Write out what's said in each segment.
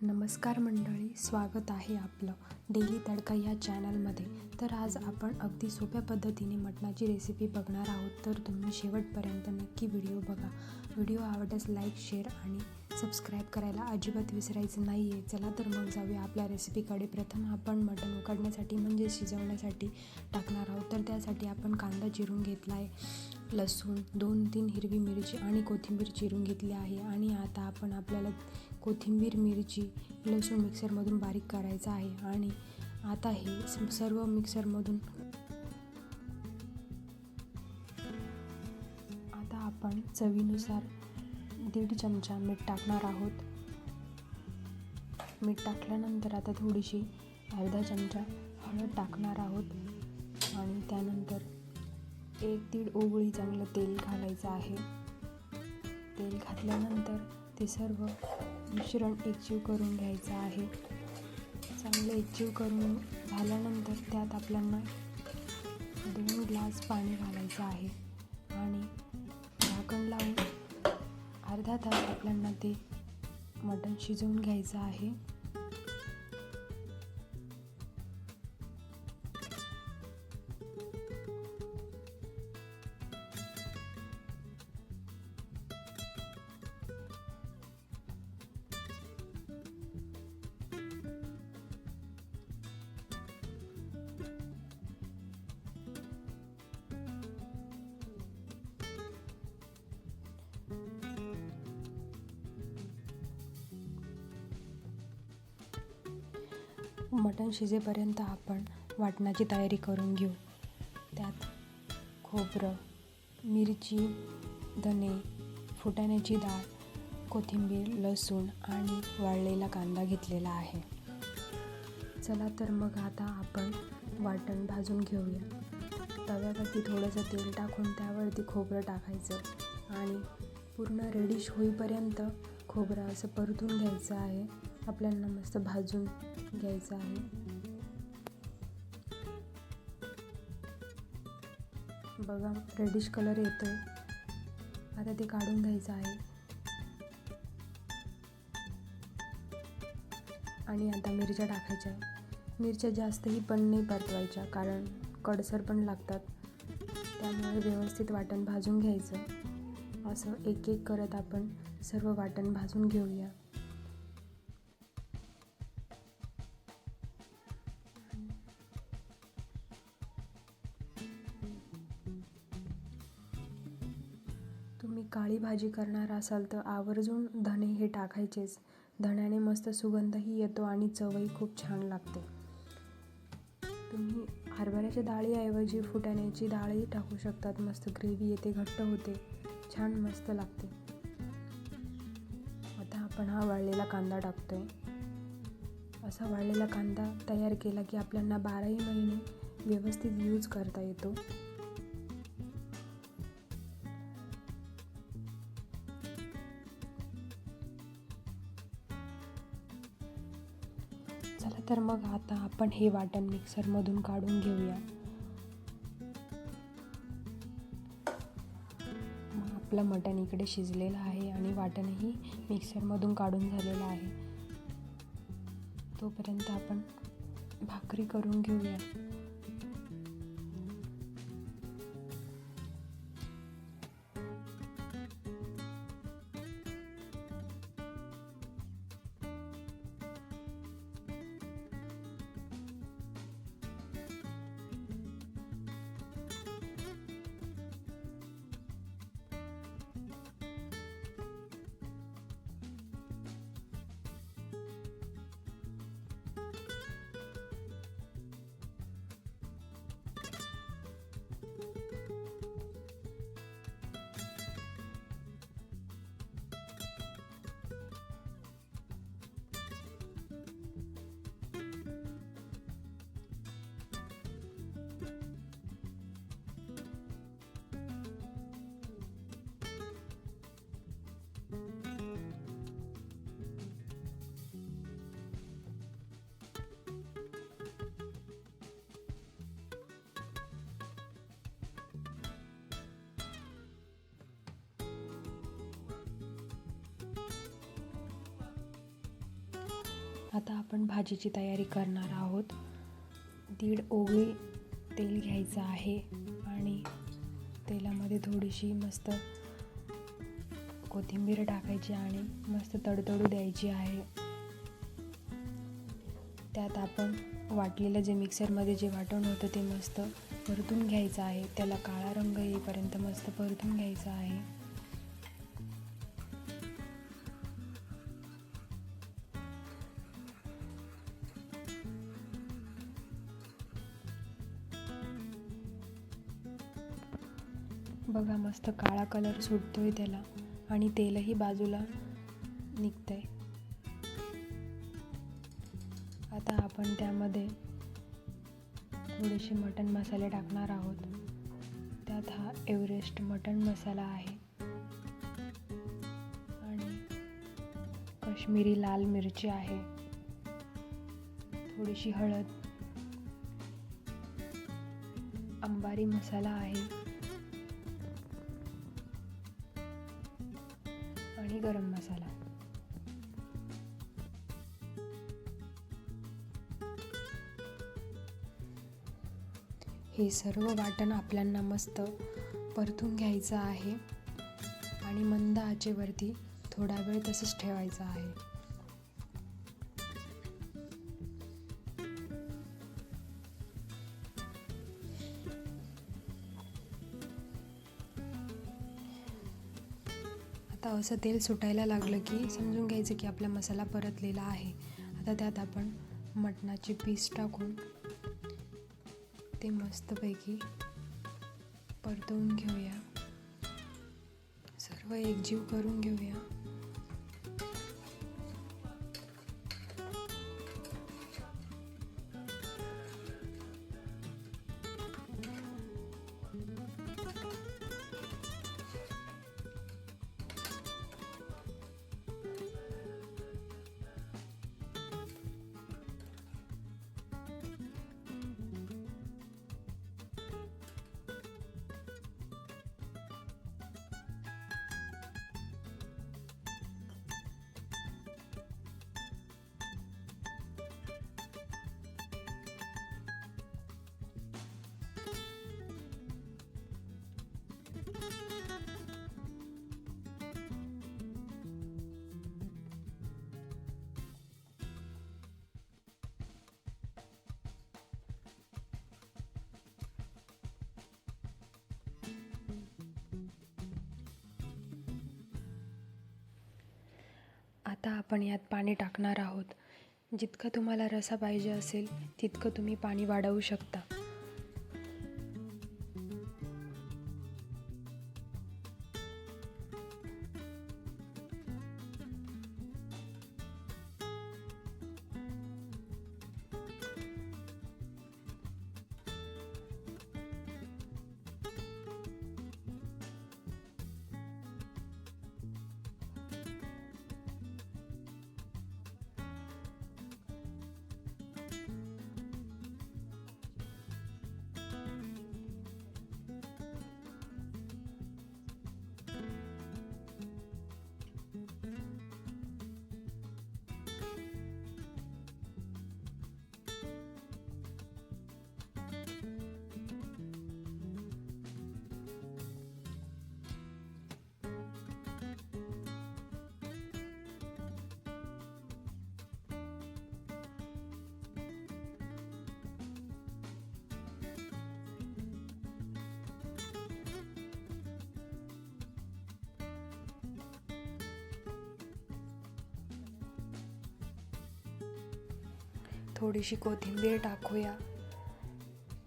नमस्कार मंडळी, स्वागत आहे आपलं डेली तडका ह्या चॅनलमध्ये. तर आज आपण अगदी सोप्या पद्धतीने मटणाची रेसिपी बघणार आहोत. तर तुम्ही शेवटपर्यंत नक्की व्हिडिओ बघा. व्हिडिओ आवडल्यास लाईक, शेअर आणि सबस्क्राईब करायला अजिबात विसरायचं नाही आहे. चला तर मग जाऊया आपल्या रेसिपीकडे. प्रथम आपण मटण उकडण्यासाठी म्हणजे शिजवण्यासाठी टाकणार आहोत. तर त्यासाठी आपण कांदा चिरून घेतला आहे, लसूण, 2-3 हिरवी मिरची आणि कोथिंबीर चिरून घेतली आहे. आणि आता आपण आपल्याला कोथिंबीर, मिरची, लसूण मिक्सरमधून बारीक करायचं आहे. आणि आता हे सर्व मिक्सरमधून आता आपण चवीनुसार 1.5 चमचा मीठ टाकणार आहोत. मीठ टाकल्यानंतर आता थोडीशी अर्धा चमचा हळद टाकणार आहोत. आणि त्यानंतर 1-1.5 ओगळी चांगलं तेल घालायचं आहे. तेल घातल्यानंतर ते सर्व मिश्रण एकजीव करून घ्यायचं आहे. चांगले एकजीव करून झाल्यानंतर त्यात आपल्याला 2 ग्लास पाणी घालायचं आहे. आणि झाकण लावून अर्धा तास आपल्याला ते मटण शिजवून घ्यायचं आहे. मटण शिजेपर्यंत आपण वाटणाची तयारी करून घेऊ. त्यात खोबरं, मिरची, धने, फुटाण्याची डाळ, कोथिंबीर, लसूण आणि वाळलेला कांदा घेतलेला आहे. चला तर मग आता आपण वाटण भाजून घेऊया. तव्यावरती थोडंसं तेल टाकून त्यावरती खोबरं टाकायचं आणि पूर्ण रेडिश होईपर्यंत खोबरं असं परतून घ्यायचं आहे. आपल्याला मस्त भाजून घ्यायचं आहे. बघा, रेडिश कलर येतोय. आता ते काढून घ्यायचं आहे. आणि आता मिरच्या टाकायच्या आहे. मिरच्या जास्तही पण नाही परतवायच्या, कारण कडसर पण लागतात. त्यामुळे व्यवस्थित वाटण भाजून घ्यायचं. असं एक एक करत आपण सर्व वाटण भाजून घेऊया. तुम्ही काळी भाजी करणार असाल तर आवर्जून धणे हे टाकायचेच. धण्याने मस्त सुगंधही येतो आणि चवही खूप छान लागते. तुम्ही हरभऱ्याच्या डाळीऐवजी फुटाण्याची डाळही टाकू शकतात. मस्त ग्रेव्ही येते, घट्ट होते, छान मस्त लागते. आता आपण हा वाळलेला कांदा टाकतोय. असा वाळलेला कांदा तयार केला की आपल्याला 12ही महिने व्यवस्थित यूज करता येतो. चला तर मग आता आपण हे वाटण मिक्सरमधून काढून घेऊया. मग आपलं मटण इकडे शिजलेलं आहे आणि वाटणही मिक्सरमधून काढून झालेलं आहे. तोपर्यंत आपण भाकरी करून घेऊया. आता आपण भाजीची तयारी करणार आहोत. 1.5 ओघळी तेल घ्यायचं आहे आणि तेलामध्ये थोडीशी मस्त कोथिंबीर टाकायची आणि मस्त तडतडू द्यायची आहे. त्यात आपण वाटलेलं जे मिक्सरमध्ये जे वाटण होतं ते मस्त परतून घ्यायचं आहे. त्याला काळा रंग येईपर्यंत मस्त परतून घ्यायचं आहे. बघा मस्त काळा कलर सुटतोय त्याला आणि तेलही बाजूला निघतंय. आता आपण त्यामध्ये थोडेसे मटण मसाले टाकणार आहोत. त्यात हा एव्हरेस्ट मटण मसाला आहे आणि काश्मीरी लाल मिरची आहे, थोडीशी हळद, अंबारी मसाला आहे आणि गरम मसाला. हे सर्व वाटण आपल्याला मस्त परतून घ्यायचं आहे आणि मंद आचेवरती थोडा वेळ तसंच ठेवायचं आहे. आता असं तेल सुटायला लागलं की समजून घ्यायचं की आपला मसाला परतलेला आहे. आता त्यात आपण मटणाचे पीस टाकून ते मस्तपैकी परतवून घेऊया, सर्व एकजीव करून घेऊया. आता आपण यात पाणी टाकणार आहोत. जितकं तुम्हाला रस्सा पाहिजे असेल तितकं तुम्ही पाणी वाढवू शकता. थोडीशी कोथिंबीर टाकूया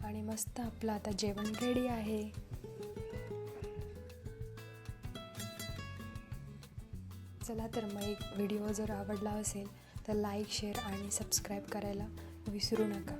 आणि मस्त आपलं आता जेवण रेडी आहे. चला तर मग एक व्हिडिओ जर आवडला असेल तर लाईक, शेअर आणि सबस्क्राईब करायला विसरू नका.